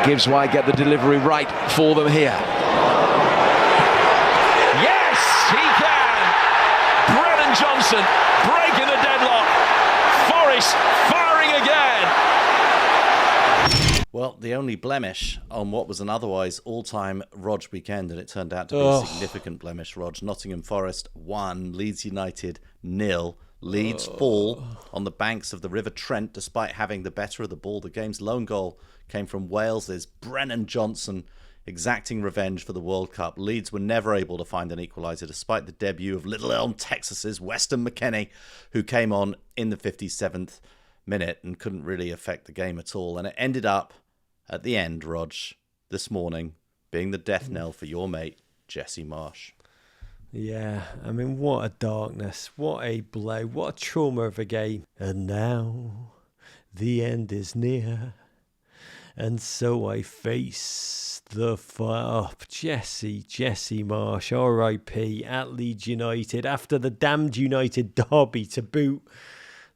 Gibbs might get the delivery right for them here. Yes, he can! Brennan Johnson breaking the deadlock. Forest firing again. Well, the only blemish on what was an otherwise all-time Rog weekend, and it turned out to be a significant blemish, Rog. Nottingham Forest 1, Leeds United 0. Leeds fall on the banks of the River Trent despite having the better of the ball. The game's lone goal came from Wales's Brennan Johnson, exacting revenge for the World Cup. Leeds were never able to find an equaliser despite the debut of Little Elm, Texas's Weston McKennie, who came on in the 57th minute and couldn't really affect the game at all. And it ended up at the end, Rog, this morning, being the death knell for your mate, Jesse Marsch. Yeah, I mean, what a darkness, what a blow, what a trauma of a game. And now the end is near, and so I face the fire. Oh, Jesse Marsch, R.I.P. at Leeds United, after the damned United derby to boot,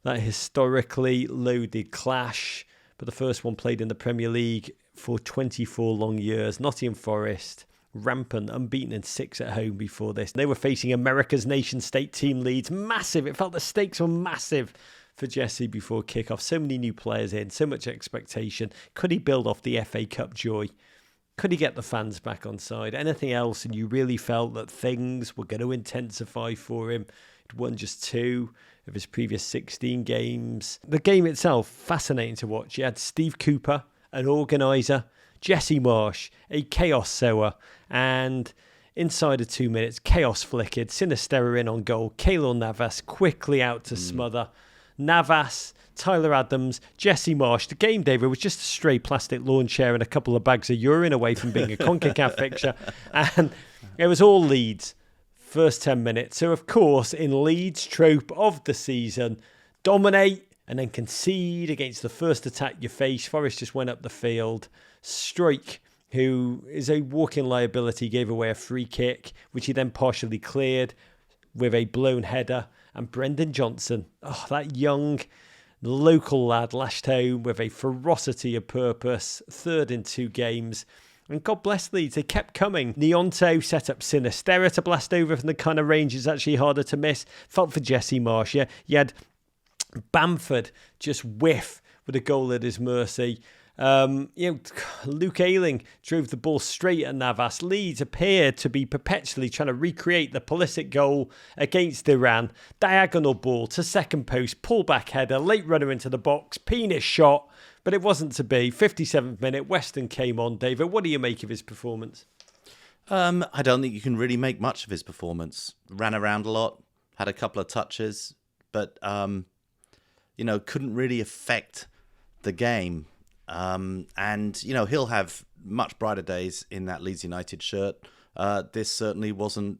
that historically loaded clash, but the first one played in the Premier League for 24 long years. Nottingham Forest, rampant, unbeaten in 6 at home before this. They were facing America's nation-state team Leeds. Massive. It felt the stakes were massive for Jesse before kickoff. So many new players in, so much expectation. Could he build off the FA Cup joy? Could he get the fans back on side? Anything else? And you really felt that things were going to intensify for him. He'd won just 2 of his previous 16 games. The game itself, fascinating to watch. You had Steve Cooper, an organiser, Jesse Marsch, a chaos sower, and inside of 2 minutes, chaos flickered, Sinisterra in on goal, Keylor Navas quickly out to smother. Navas, Tyler Adams, Jesse Marsch. The game, David, was just a stray plastic lawn chair and a couple of bags of urine away from being a CONCACAF fixture. And it was all Leeds, first 10 minutes. So, of course, in Leeds' trope of the season, dominate and then concede against the first attack you face. Forest just went up the field. Strike, who is a walking liability, gave away a free kick, which he then partially cleared with a blown header. And Brendan Johnson, that young local lad, lashed home with a ferocity of purpose, 3rd in 2 games. And God bless Leeds, they kept coming. Neonto set up Sinisterra to blast over from the kind of range it's actually harder to miss. Felt for Jesse Marsch. Yeah, you had Bamford just whiff with a goal at his mercy. Luke Ayling drove the ball straight at Navas. Leeds appeared to be perpetually trying to recreate the Pulisic goal against Iran. Diagonal ball to second post, pullback header, late runner into the box, penis shot, but it wasn't to be. 57th minute, Weston came on. David, what do you make of his performance? I don't think you can really make much of his performance. Ran around a lot, had a couple of touches, but couldn't really affect the game. And he'll have much brighter days in that Leeds United shirt. This certainly wasn't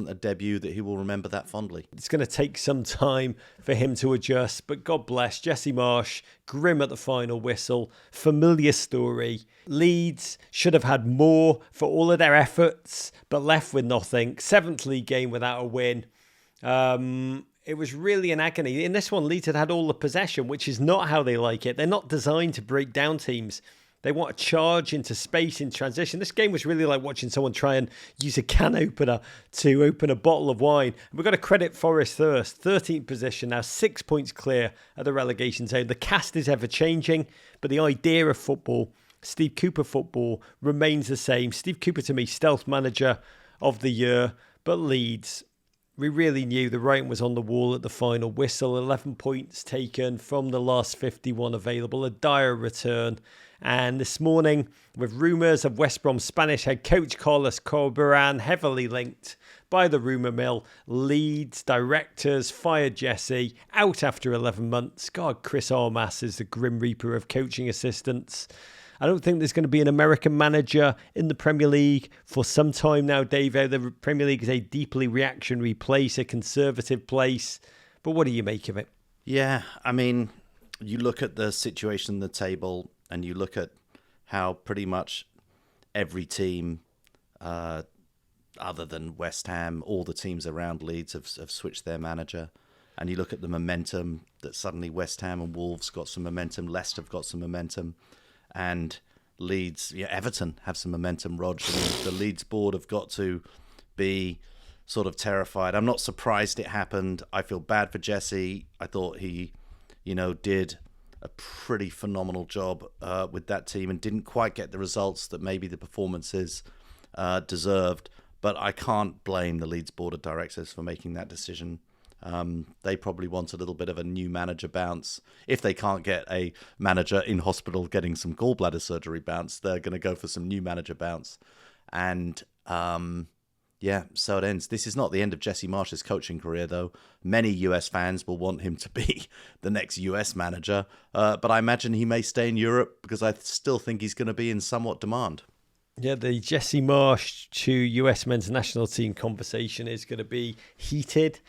a debut that he will remember that fondly. It's going to take some time for him to adjust, but God bless Jesse Marsch, grim at the final whistle, familiar story. Leeds should have had more for all of their efforts, but left with nothing. 7th league game without a win. It was really an agony. In this one, Leeds had all the possession, which is not how they like it. They're not designed to break down teams. They want to charge into space in transition. This game was really like watching someone try and use a can opener to open a bottle of wine. We've got to credit Forest first. 13th position now, 6 points clear of the relegation zone. The cast is ever changing, but the idea of football, Steve Cooper football, remains the same. Steve Cooper, to me, stealth manager of the year, but Leeds, we really knew the writing was on the wall at the final whistle. 11 points taken from the last 51 available. A dire return. And this morning, with rumours of West Brom's Spanish head coach Carlos Corberán heavily linked by the rumour mill, Leeds directors fired Jesse out after 11 months. God, Chris Armas is the grim reaper of coaching assistants. I don't think there's going to be an American manager in the Premier League for some time now, Davo. The Premier League is a deeply reactionary place, a conservative place. But what do you make of it? Yeah, I mean, you look at the situation in the table and you look at how pretty much every team, other than West Ham, all the teams around Leeds have switched their manager. And you look at the momentum that suddenly West Ham and Wolves got some momentum, Leicester have got some momentum. And Leeds, Everton have some momentum, Rog. I mean, the Leeds board have got to be sort of terrified. I'm not surprised it happened. I feel bad for Jesse. I thought he, did a pretty phenomenal job with that team and didn't quite get the results that maybe the performances deserved. But I can't blame the Leeds board of directors for making that decision. They probably want a little bit of a new manager bounce. If they can't get a manager in hospital getting some gallbladder surgery bounce, they're going to go for some new manager bounce. And so it ends. This is not the end of Jesse Marsch's coaching career, though. Many US fans will want him to be the next US manager, but I imagine he may stay in Europe because I still think he's going to be in somewhat demand. Yeah, the Jesse Marsch to US men's national team conversation is going to be heated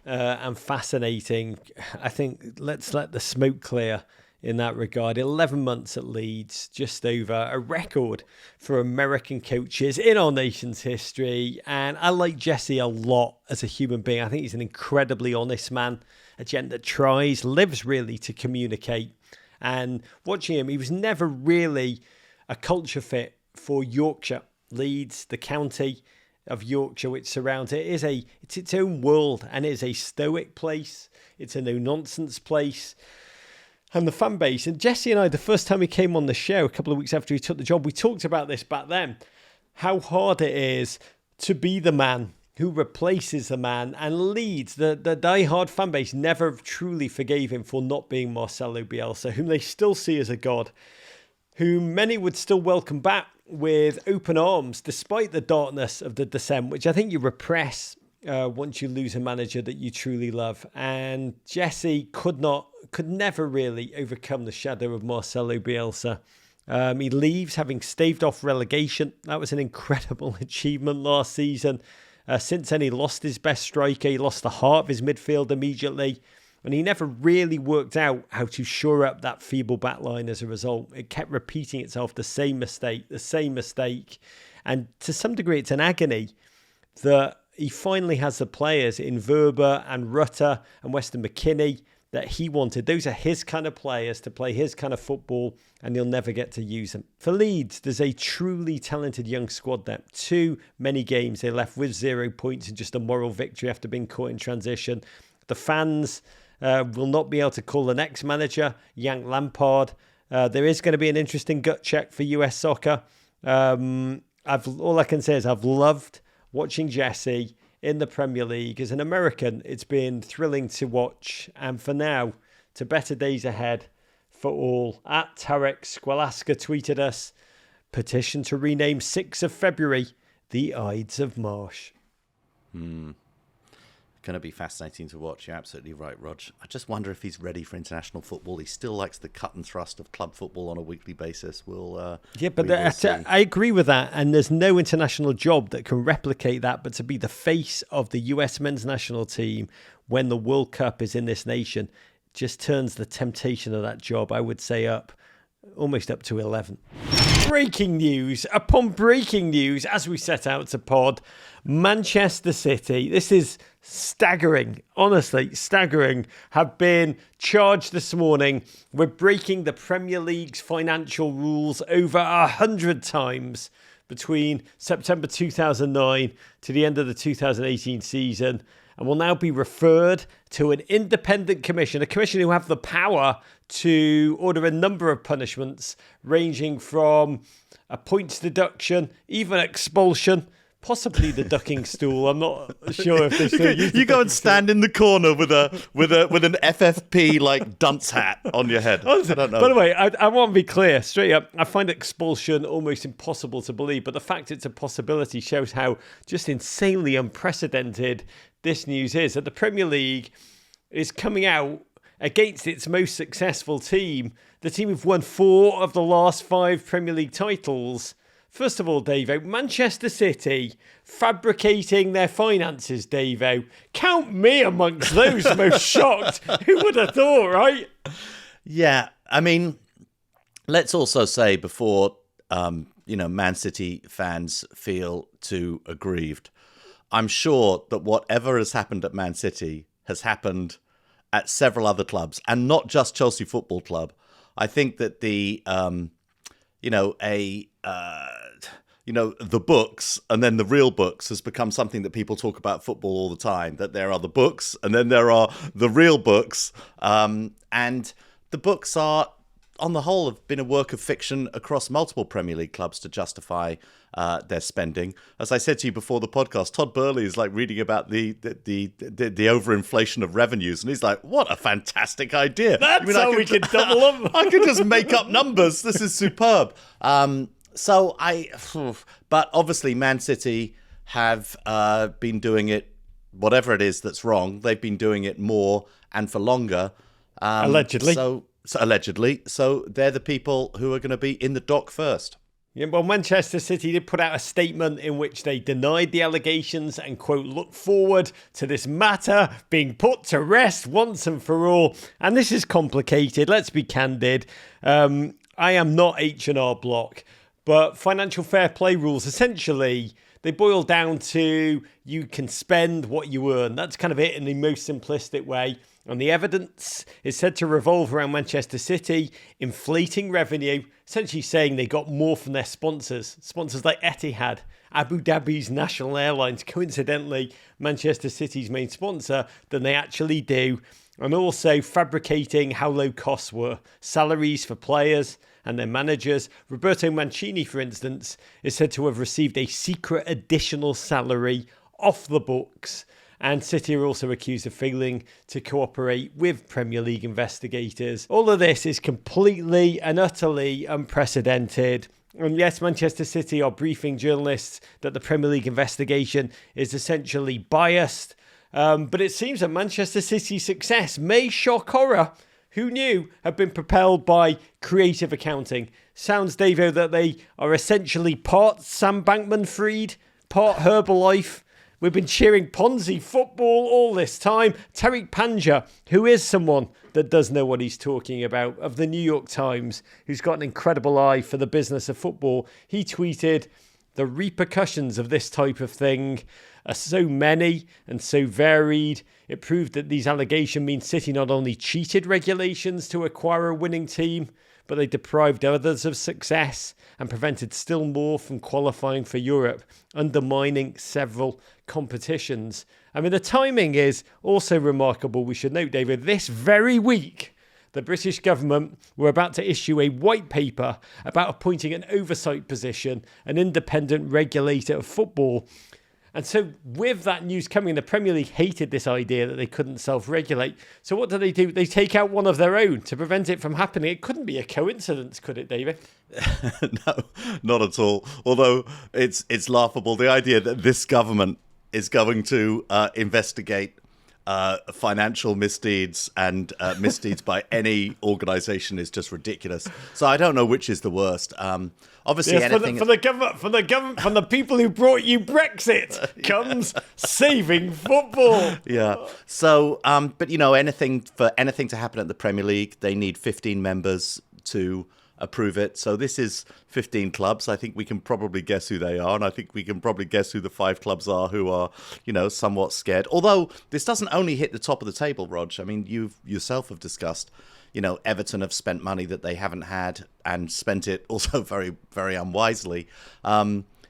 and fascinating. I think let's let the smoke clear in that regard. 11 months at Leeds, just over a record for American coaches in our nation's history. And I like Jesse a lot as a human being. I think he's an incredibly honest man, a gent that tries, lives really to communicate. And watching him, he was never really a culture fit for Yorkshire. Leeds, the county of Yorkshire which surrounds it, it's its own world, and it is a stoic place. It's a no-nonsense place. And the fan base, and Jesse and I, the first time he came on the show, a couple of weeks after he took the job, we talked about this back then, how hard it is to be the man who replaces the man. And Leeds, the die-hard fan base, never truly forgave him for not being Marcelo Bielsa, whom they still see as a god, whom many would still welcome back with open arms, despite the darkness of the descent, which I think you repress once you lose a manager that you truly love. And Jesse could never really overcome the shadow of Marcelo Bielsa. He leaves having staved off relegation. That was an incredible achievement last season. Since then, he lost his best striker. He lost the heart of his midfield immediately. And he never really worked out how to shore up that feeble backline as a result. It kept repeating itself, the same mistake. And to some degree, it's an agony that he finally has the players in Verba and Rutter and Weston McKinney that he wanted. Those are his kind of players to play his kind of football, and he'll never get to use them. For Leeds, there's a truly talented young squad there. Too many games they left with 0 points and just a moral victory after being caught in transition. The fans will not be able to call the next manager Yank Lampard. There is going to be an interesting gut check for US soccer. All I can say is I've loved watching Jesse in the Premier League. As an American, it's been thrilling to watch. And for now, to better days ahead for all. At Tarek Squalaska tweeted us, petition to rename 6th of February the Ides of Marsch. Going to be fascinating to watch. You're absolutely right, Rog. I just wonder if he's ready for international football. He still likes the cut and thrust of club football on a weekly basis. I agree with that. And there's no international job that can replicate that. But to be the face of the US men's national team when the World Cup is in this nation just turns the temptation of that job, I would say, almost up to 11. Breaking news upon breaking news as we set out to pod. Manchester City, this is staggering, honestly staggering, have been charged this morning with breaking the Premier League's financial rules over 100 times between September 2009 to the end of the 2018 season, and will now be referred to an independent commission, a commission who have the power to order a number of punishments ranging from a points deduction, even expulsion, possibly the ducking stool. I'm not sure if they still use you go and stand in the corner with an FFP like dunce hat on your head. Honestly, I don't know. By the way, I want to be clear, straight up, I find expulsion almost impossible to believe, but the fact it's a possibility shows how just insanely unprecedented this news is. That the Premier League is coming out against its most successful team, the team who've won 4 of the last 5 Premier League titles. First of all, Davo, Manchester City fabricating their finances, Davo. Count me amongst those most shocked. Who would have thought, right? Yeah, I mean, let's also say before, Man City fans feel too aggrieved, I'm sure that whatever has happened at Man City has happened at several other clubs, and not just Chelsea Football Club. I think that the the books and then the real books has become something that people talk about football all the time, that there are the books and then there are the real books. And the books are, on the whole, have been a work of fiction across multiple Premier League clubs to justify their spending. As I said to you before the podcast, Todd Burley is like reading about the overinflation of revenues, and he's like, "What a fantastic idea! That's how we can double them. I could just make up numbers. This is superb." But obviously, Man City have been doing it. Whatever it is that's wrong, they've been doing it more and for longer. Allegedly. So allegedly. So they're the people who are going to be in the dock first. Yeah, well, Manchester City did put out a statement in which they denied the allegations and, quote, look forward to this matter being put to rest once and for all. And this is complicated. Let's be candid. I am not H&R Block, but financial fair play rules, essentially, they boil down to you can spend what you earn. That's kind of it in the most simplistic way. And the evidence is said to revolve around Manchester City inflating revenue, essentially saying they got more from their sponsors. Sponsors like Etihad, Abu Dhabi's national airlines, coincidentally Manchester City's main sponsor, than they actually do. And also fabricating how low costs were. Salaries for players and their managers. Roberto Mancini, for instance, is said to have received a secret additional salary off the books. And City are also accused of failing to cooperate with Premier League investigators. All of this is completely and utterly unprecedented. And yes, Manchester City are briefing journalists that the Premier League investigation is essentially biased. But it seems that Manchester City's success may shock horror. Who knew had been propelled by creative accounting. Sounds, Davo, that they are essentially part Sam Bankman-Fried, part Herbalife. We've been cheering Ponzi football all this time. Tariq Panja, who is someone that does know what he's talking about, of the New York Times, who's got an incredible eye for the business of football, he tweeted, "The repercussions of this type of thing are so many and so varied. It proved that these allegations mean City not only cheated regulations to acquire a winning team, but they deprived others of success and prevented still more from qualifying for Europe, undermining several competitions." I mean, the timing is also remarkable. We should note, David, this very week, the British government were about to issue a white paper about appointing an oversight position, an independent regulator of football. And so with that news coming, the Premier League hated this idea that they couldn't self-regulate. So what do? They take out one of their own to prevent it from happening. It couldn't be a coincidence, could it, David? No, not at all. Although it's laughable. The idea that this government is going to investigate financial misdeeds and misdeeds by any organisation is just ridiculous. So I don't know which is the worst. Obviously, yes, anything from the government, from the people who brought you Brexit comes saving football. Yeah. So, but anything to happen at the Premier League, they need 15 members to approve it. So this is 15 clubs. I think we can probably guess who they are, and I think we can probably guess who the 5 clubs are who are, somewhat scared. Although this doesn't only hit the top of the table, Rog. I mean, you yourself have discussed, Everton have spent money that they haven't had and spent it also very, very unwisely.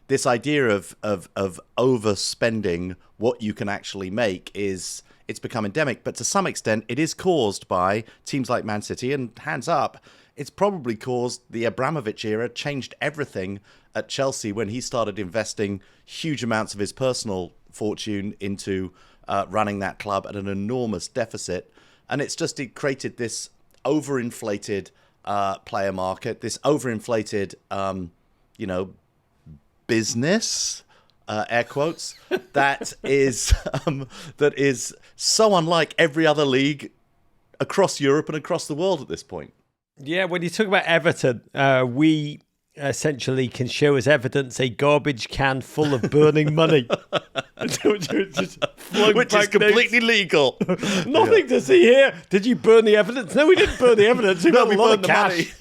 This idea of overspending what you can actually make it's become endemic, but to some extent it is caused by teams like Man City, and hands up, it's probably caused the Abramovich era, changed everything at Chelsea when he started investing huge amounts of his personal fortune into running that club at an enormous deficit. And it created this overinflated player market, this overinflated, business, air quotes, that is so unlike every other league across Europe and across the world at this point. Yeah, when you talk about Everton, we essentially can show as evidence a garbage can full of burning money. Which is completely legal. Nothing to see here. Did you burn the evidence? No, we didn't burn the evidence. We burned the cash.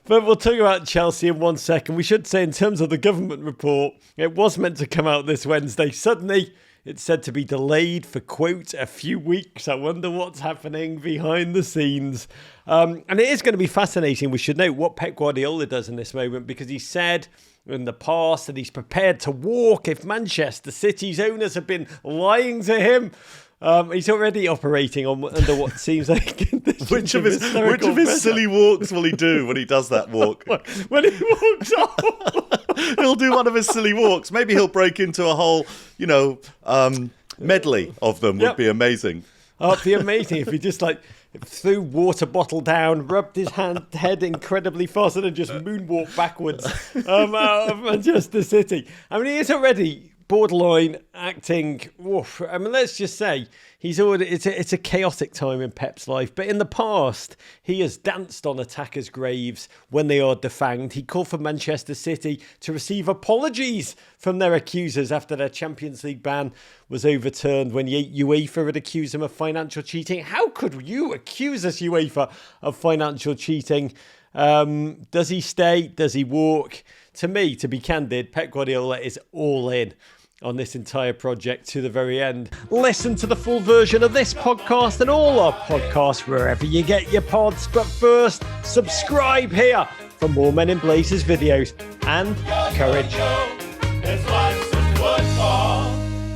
But we'll talk about Chelsea in 1 second. We should say, in terms of the government report, it was meant to come out this Wednesday. Suddenly, It's said to be delayed for, quote, a few weeks. I wonder what's happening behind the scenes. And it is going to be fascinating. We should note what Pep Guardiola does in this moment, because he said in the past that he's prepared to walk if Manchester City's owners have been lying to him. He's already operating under what seems like which of his silly walks will he do when he does that walk? When he walks off, he'll do one of his silly walks. Maybe he'll break into a whole, medley of them. Would be amazing. Oh, it'd be amazing if he just threw water bottle down, rubbed his head incredibly fast, and then just moonwalked backwards out of Manchester City. I mean, he is already borderline acting. Oof. I mean, let's just say he's already. It's a chaotic time in Pep's life. But in the past, he has danced on attackers' graves when they are defanged. He called for Manchester City to receive apologies from their accusers after their Champions League ban was overturned when UEFA had accused him of financial cheating. How could you accuse us, UEFA, of financial cheating? Does he stay? Does he walk? To me, to be candid, Pep Guardiola is all in on this entire project to the very end. Listen to the full version of this podcast and all our podcasts wherever you get your pods. But first, subscribe here for more Men in Blazers videos and courage.